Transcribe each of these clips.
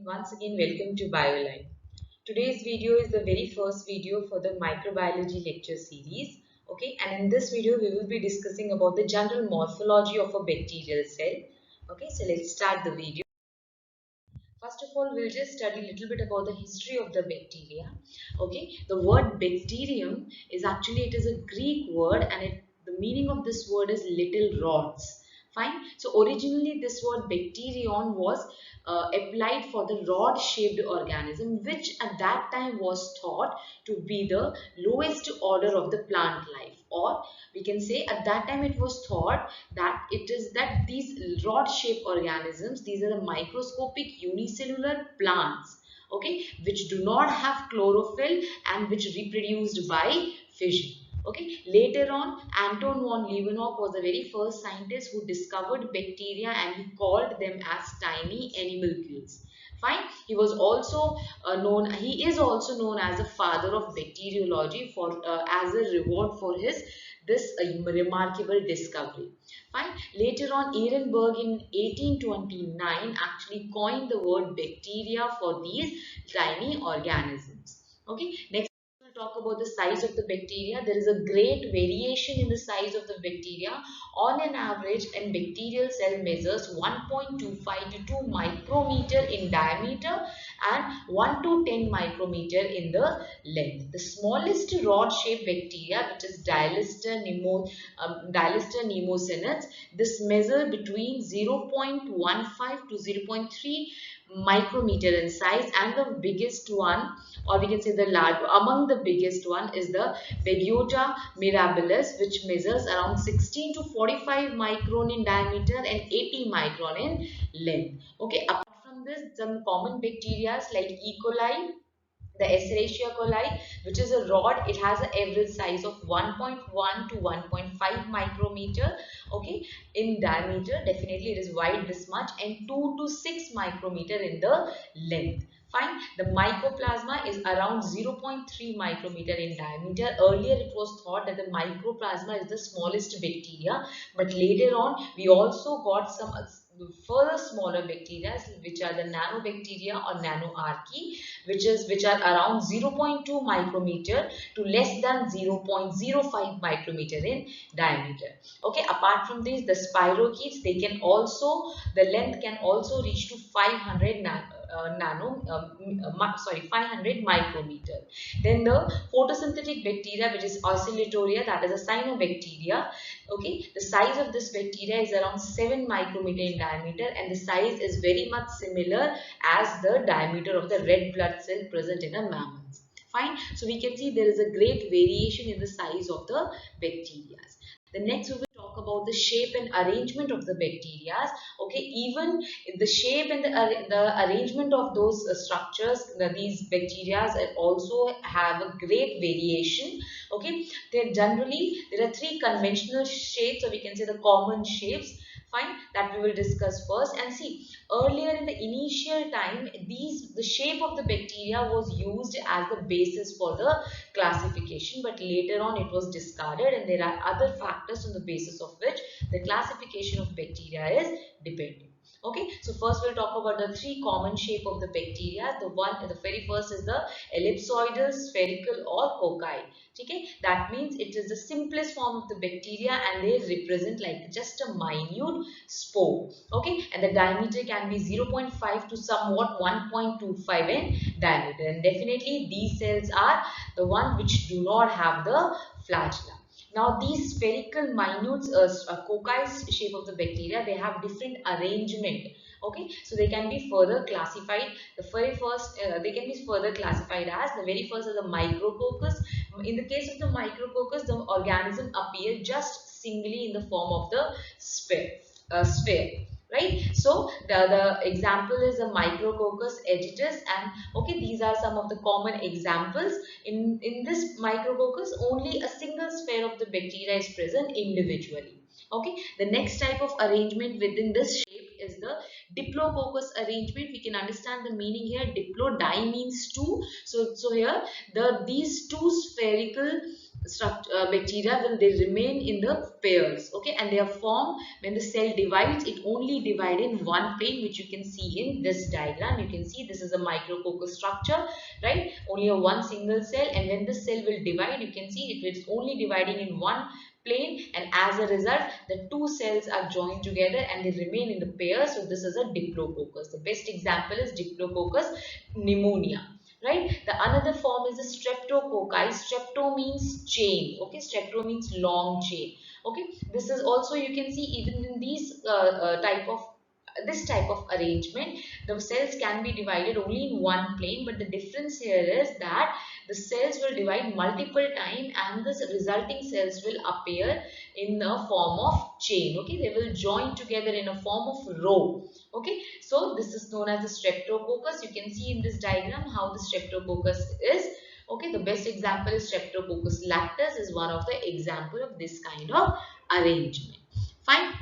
and once again welcome to BioLine. Today's video is the very first video for the microbiology lecture series. Okay, and in this video we will be discussing about the general morphology of a bacterial cell. Okay, so let's start the video. First of all, we'll just study a little bit about the history of the bacteria. Okay, the word bacterium is actually, it is a Greek word, and the meaning of this word is little rods. Fine. So originally this word bacterion was applied for the rod-shaped organism, which at that time was thought to be the lowest order of the plant life, or we can say at that time it was thought that it is that these rod-shaped organisms, these are the microscopic unicellular plants, okay, which do not have chlorophyll and which reproduced by fission. Okay, later on, Anton von Leeuwenhoek was the very first scientist who discovered bacteria, and he called them as tiny animalcules. Fine. He was also he is also known as the father of bacteriology for as a reward for his this remarkable discovery. Fine. Later on, Ehrenberg in 1829 actually coined the word bacteria for these tiny organisms. Okay. Next, we'll talk about the size of the bacteria. There is a great variation in the size of the bacteria. On an average, a bacterial cell measures 1.25 to 2 micrometer in diameter and 1 to 10 micrometer in the length. The smallest rod-shaped bacteria, which is Dylister nemosenates, this measure between 0.15 to 0.3 micrometer in size, and the biggest one, or we can say the large among the biggest one, is the Beggiota mirabilis, which measures around 16 to 45 micron in diameter and 80 micron in length. Okay, apart from this, some common bacteria like E. coli, the Escherichia coli, which is a rod, it has an average size of 1.1 to 1.5 micrometer, okay, in diameter. Definitely it is wide this much, and 2 to 6 micrometer in the length. Fine. The mycoplasma is around 0.3 micrometer in diameter. Earlier it was thought that the mycoplasma is the smallest bacteria, but later on we also got some further smaller bacteria, which are the nanobacteria or nanoarchaea, which are around 0.2 micrometer to less than 0.05 micrometer in diameter. Okay, apart from this, the spirochetes, they can also, the length can also reach to 500 500 micrometer. Then the photosynthetic bacteria, which is Oscillatoria, that is a cyanobacteria. Okay, the size of this bacteria is around 7 micrometer in diameter, and the size is very much similar as the diameter of the red blood cell present in a mammoth. Fine. So we can see there is a great variation in the size of the bacteria. The next we will talk about the shape and arrangement of the bacteria. Okay, even the shape and the arrangement of those structures, these bacteria also have a great variation. Okay, there are three conventional shapes, or we can say the common shapes. Fine, that we will discuss first. And see, earlier in the initial time, the shape of the bacteria was used as the basis for the classification, but later on it was discarded, and there are other factors on the basis of which the classification of bacteria is dependent. Okay, so first we'll talk about the three common shape of the bacteria. The very first is the ellipsoidal, spherical, or cocci. Okay, that means it is the simplest form of the bacteria, and they represent like just a minute spore. Okay, and the diameter can be 0.5 to somewhat 1.25 in diameter, and definitely these cells are the one which do not have the flagella. Now these spherical minute cocci shape of the bacteria, they have different arrangement. Okay, so they can be further classified. The very first, they can be further classified as, the very first is the micrococcus. In the case of the micrococcus, the organism appears just singly in the form of the sphere, right? So the example is the micrococcus agitus, and okay, these are some of the common examples. In this micrococcus, only a single sphere of the bacteria is present individually. Okay, the next type of arrangement within this shape is the diplococcus arrangement. We can understand the meaning here. Diplo, di means two, so here these two spherical bacteria will they remain in the pairs, okay, and they are formed when the cell divides. It only divide in one plane, which you can see in this diagram. You can see this is a micrococcus structure, right? Only a one single cell, and when this cell will divide, you can see it is only dividing in one plane, and as a result the two cells are joined together and they remain in the pair. So this is a diplococcus. The best example is Diplococcus pneumonia, right? The another form is the streptococci. Strepto means chain, okay, strepto means long chain, okay. This is also, you can see even in these type of this type of arrangement, the cells can be divided only in one plane, but the difference here is that the cells will divide multiple time and the resulting cells will appear in the form of chain, okay. They will join together in a form of row, okay. So this is known as the streptococcus. You can see in this diagram how the streptococcus is, okay. The best example is Streptococcus lactis is one of the example of this kind of arrangement. Fine.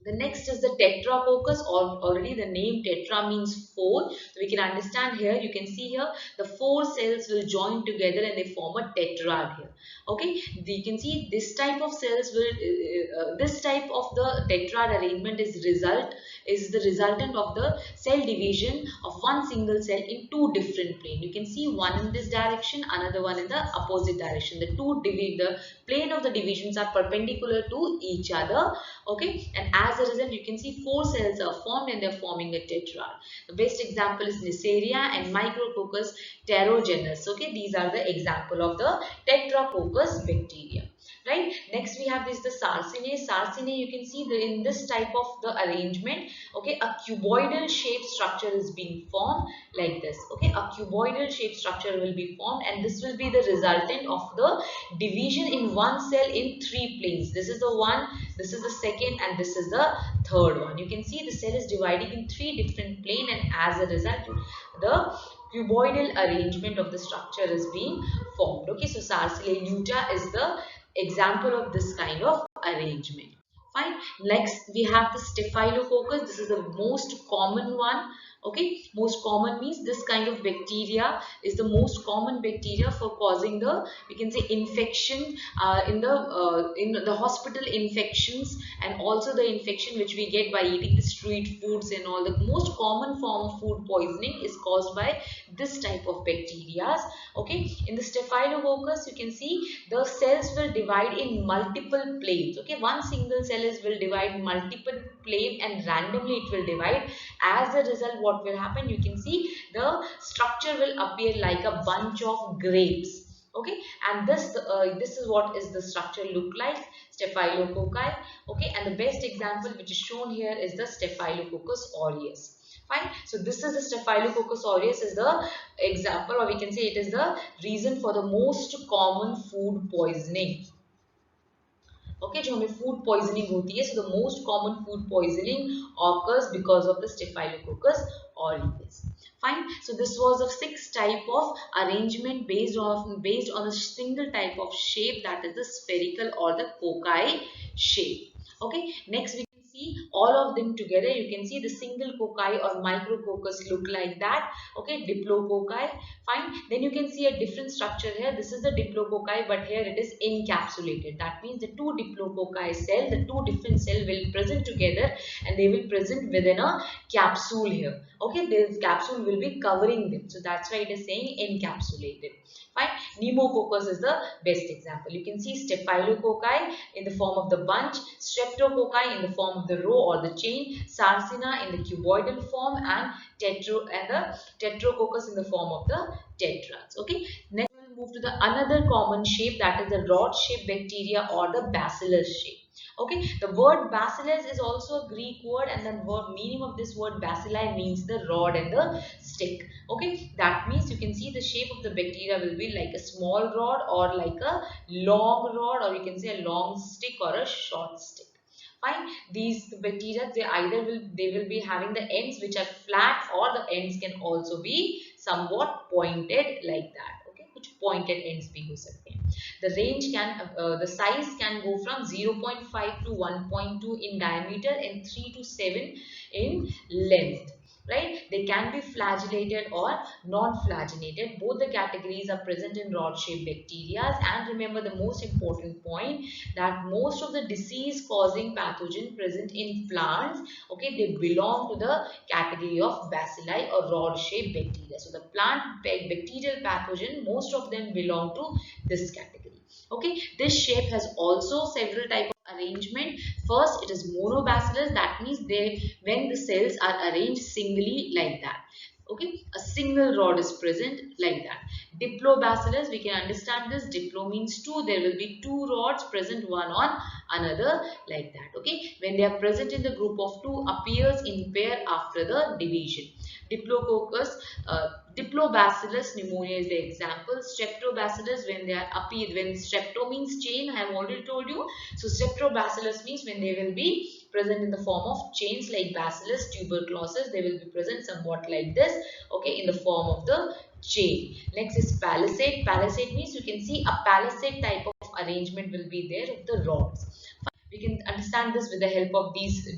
The next is the tetracoccus. Already the name tetra means four. So we can understand here. You can see here the four cells will join together and they form a tetrad here. Okay, you can see this type of cells will this type of the tetrad arrangement is the resultant of the cell division of one single cell in two different planes. You can see one in this direction, another one in the opposite direction. The plane of the divisions are perpendicular to each other, okay, and as a result you can see four cells are formed and they are forming a tetrad. The best example is Neisseria and Micrococcus pterogenus, okay. These are the example of the tetracoccus bacteria, right? Next we have this the Sarcinae. Sarcinae, you can see in this type of the arrangement, okay, a cuboidal shaped structure is being formed like this, okay. A cuboidal shaped structure will be formed and this will be the resultant of the division in one cell in three planes. This is the one, this is the second, and this is the third one. You can see the cell is dividing in three different planes, and as a result the cuboidal arrangement of the structure is being formed, okay. So Sarcinae lutea is the example of this kind of arrangement. Fine. Next we have the Staphylococcus. This is the most common one, okay. Most common means this kind of bacteria is the most common bacteria for causing the, we can say, infection in the hospital infections, and also the infection which we get by eating the street foods and all. The most common form of food poisoning is caused by this type of bacteria, okay. In the Staphylococcus, you can see the cells will divide in multiple planes, okay. One single cell will divide multiple plane and randomly it will divide. As a result, what will happen, you can see the structure will appear like a bunch of grapes, okay. And this is what is the structure look like, Staphylococci, okay. And the best example which is shown here is the Staphylococcus aureus. Fine. So this is the Staphylococcus aureus is the example, or we can say it is the reason for the most common food poisoning, okay. जो हमें food poisoning होती है, so the most common food poisoning occurs because of the Staphylococcus aureus. Fine. So this was a 6 type of arrangement based on a single type of shape, that is the spherical or the cocci shape. Okay. Next we can see all of them together. You can see the single cocci or micrococcus look like that, okay. Diplococci. Fine. Then you can see a different structure here. This is the diplococci, but here it is encapsulated. That means the two diplococci cell, the two different cell will present together and they will present within a capsule here, okay. This capsule will be covering them, so that's why it is saying encapsulated. Fine. Pneumococcus is the best example. You can see Staphylococci in the form of the bunch, Streptococci in the form of the row or the chain, Sarcina in the cuboidal form, and the Tetrococcus in the form of the tetrads. Okay. Next we'll move to the another common shape, that is the rod-shaped bacteria or the bacillus shape. Okay, the word bacillus is also a Greek word, and the meaning of this word bacilli means the rod and the stick. Okay, that means you can see the shape of the bacteria will be like a small rod or like a long rod, or you can say a long stick or a short stick. Fine. These bacteria, they will be having the ends which are flat, or the ends can also be somewhat pointed like that. Okay, कुछ pointed ends भी हो सकते हैं. The size can go from 0.5 to 1.2 in diameter and 3 to 7 in length. right? They can be flagellated or non-flagellated. Both the categories are present in rod-shaped bacteria. And remember the most important point, that most of the disease-causing pathogen present in plants, okay, they belong to the category of bacilli or rod-shaped bacteria. So the plant bacterial pathogen, most of them belong to this category. Okay, this shape has also several types of arrangement. First, it is monobacillus. That means when the cells are arranged singly like that. Okay, a single rod is present like that. Diplobacillus, we can understand this. Diplo means two. There will be two rods present one on another like that. Okay, when they are present in the group of two, appears in pair after the division. Diplococcus, Diplobacillus pneumonia is the example. Streptobacillus, when they are appear, when strepto means chain, I have already told you. So streptobacillus means when they will be present in the form of chains like bacillus tuberculosis, they will be present somewhat like this, okay, in the form of the chain. Next is palisade. Palisade means you can see a palisade type of arrangement will be there of the rods. We can understand this with the help of these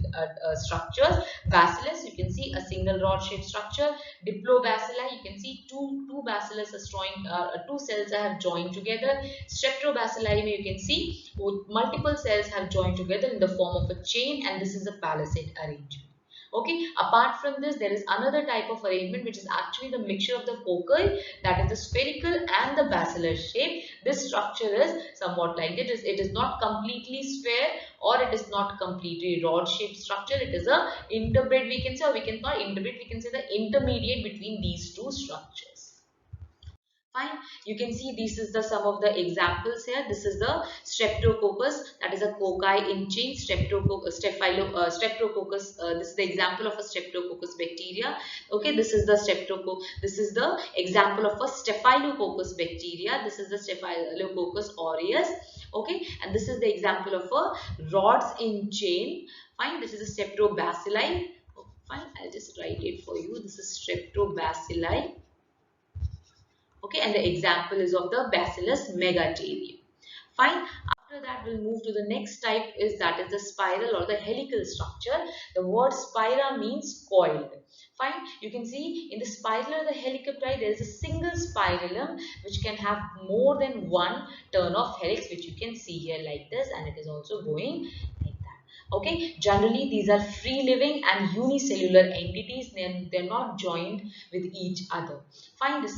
structures. Bacillus, you can see a single rod shaped structure. Diplobacilli, you can see two bacillus are two cells have joined together. Streptobacilli, you can see multiple cells have joined together in the form of a chain, and this is a palisade arrangement. Okay, apart from this, there is another type of arrangement which is actually the mixture of the foci, that is the spherical and the bacillar shape. This structure is somewhat like this. It is not completely sphere or it is not completely rod shaped structure. It is a interbred, we can say, or we can not interbred, we can say the intermediate between these two structures. Fine. You can see this is the some of the examples here. This is the Streptococcus, that is a cocci in chain. Streptococcus. This is the example of a Streptococcus bacteria. Okay, this is the Streptococcus. This is the example of a Staphylococcus bacteria. This is the Staphylococcus aureus. Okay, and this is the example of a rods in chain. Fine. This is a Streptobacilli. Fine. I'll just write it for you. This is Streptobacilli. Okay, and the example is of the Bacillus megaterium. Fine. After that, we'll move to the next type, is that is the spiral or the helical structure. The word spira means coiled. Fine. You can see in the spiral or the helicopteri, there is a single spiralum which can have more than one turn of helix, which you can see here like this, and it is also going like that. Okay, generally these are free living and unicellular entities. They're not joined with each other. Fine. The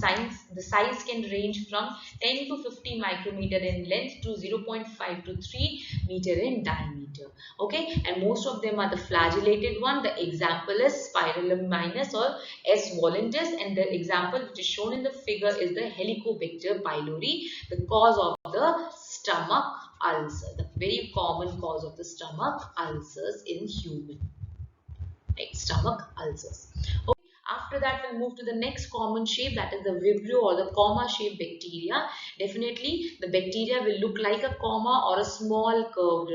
size can range from 10 to 50 micrometer in length to 0.5 to 3 meter in diameter. Okay, and most of them are the flagellated one. The example is Spirillum minus or S. voluntas, and the example which is shown in the figure is the Helicobacter pylori, the cause of the stomach ulcer, the very common cause of the stomach ulcers in human, right? Stomach ulcers. Okay. After that, we'll move to the next common shape, that is the Vibrio or the comma shaped bacteria. Definitely, the bacteria will look like a comma or a small curved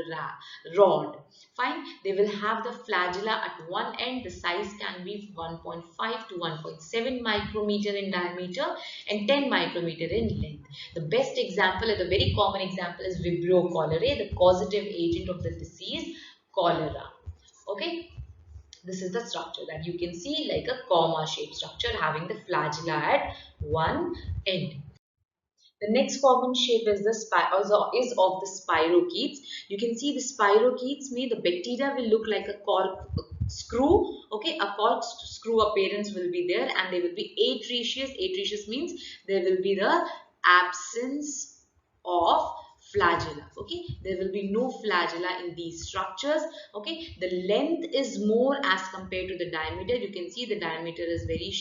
rod. Fine. They will have the flagella at one end. The size can be 1.5 to 1.7 micrometer in diameter and 10 micrometer in length. The best example, the very common example, is Vibrio cholerae, the causative agent of the disease cholera. Okay. This is the structure that you can see like a comma shaped structure having the flagella at one end. The next common shape is of the spirochetes. You can see the spirochetes mean the bacteria will look like a cork screw. Okay, a cork screw appearance will be there, and they will be atreous. Atreous means there will be the absence of flagella. Okay, there will be no flagella in these structures. Okay, the length is more as compared to the diameter. You can see the diameter is very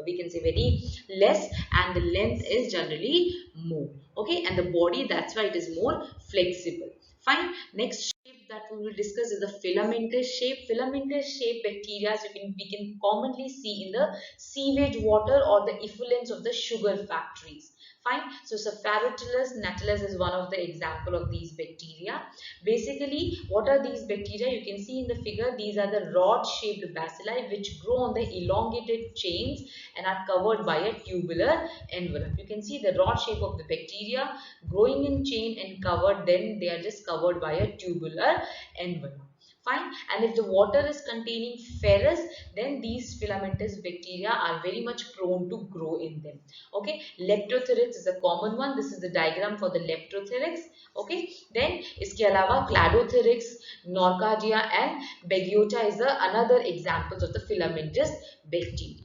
we can say very less, and the length is generally more. Okay, and the body, that's why it is more flexible. Fine. Next shape that we will discuss is the filamentous shape. Filamentous shape bacteria we can commonly see in the sewage water or the effluents of the sugar factories. Fine. So Saprophyllus natalis is one of the example of these bacteria. Basically, what are these bacteria? You can see in the figure, these are the rod-shaped bacilli which grow on the elongated chains and are covered by a tubular envelope. You can see the rod shape of the bacteria growing in chain and covered, then they are just covered by a tubular envelope. Fine. And if the water is containing ferrous, then these filamentous bacteria are very much prone to grow in them. Okay. Leptothyrex is a common one. This is the diagram for the leptothyrex. Okay. Then iske alawa cladothyrex, Norcardia and Begiota is the another examples of the filamentous bacteria.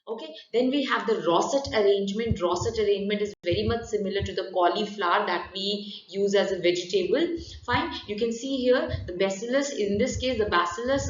Okay, then we have the Rosette arrangement. Rosette arrangement is very much similar to the cauliflower that we use as a vegetable. Fine, you can see here the bacillus. In this case, the bacillus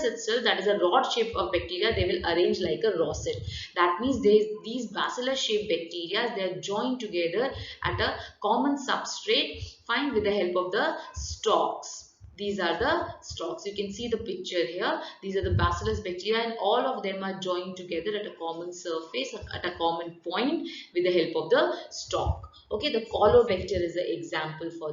itself, that is a rod shape of bacteria, they will arrange like a rosette. That means these bacillus shaped bacteria, they are joined together at a common substrate. Fine, with the help of the stalks. These are the stalks. You can see the picture here. These are the bacillus bacteria and all of them are joined together at a common surface, at a common point with the help of the stalk. Okay, the Colobacter is the example for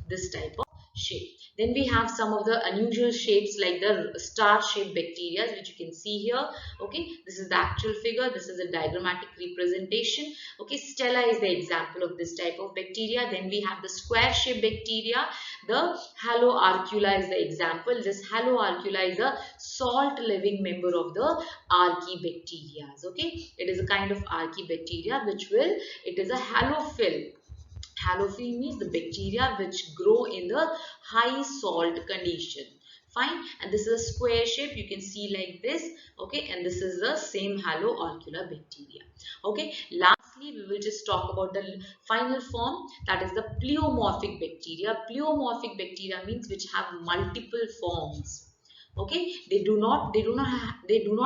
this type of shape. Then we have some of the unusual shapes like the star-shaped bacteria, which you can see here. Okay, this is the actual figure. This is a diagrammatic representation. Okay, Stella is the example of this type of bacteria. Then we have the square-shaped bacteria. The Haloarcula is the example. This Haloarcula is a salt-living member of the Archaebacteria. Okay, it is a kind of Archaebacteria it is a halophil. Halophil means the bacteria which grow in the high salt condition. Fine, and this is a square shape, you can see like this. Okay, and this is the same Haloarcula bacteria. Okay, lastly we will just talk about the final form, that is the pleomorphic bacteria. Pleomorphic bacteria means which have multiple forms. Okay, they do not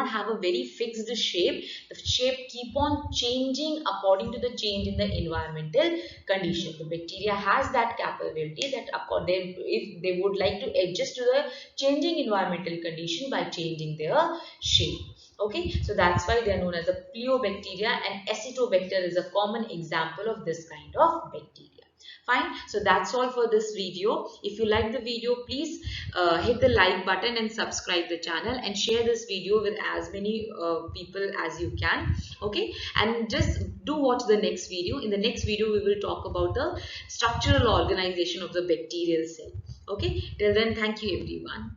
have a very fixed shape. The shape keep on changing according to the change in the environmental condition. The bacteria has that capability that if they would like to adjust to the changing environmental condition by changing their shape. Okay, so that's why they are known as a pleobacteria, and Acetobacter is a common example of this kind of bacteria. Fine, so that's all for this video. If you like the video, please hit the like button and subscribe the channel and share this video with as many people as you can. Okay, and just do watch the next video. In the next video we will talk about the structural organization of the bacterial cell. Okay, till then, thank you everyone.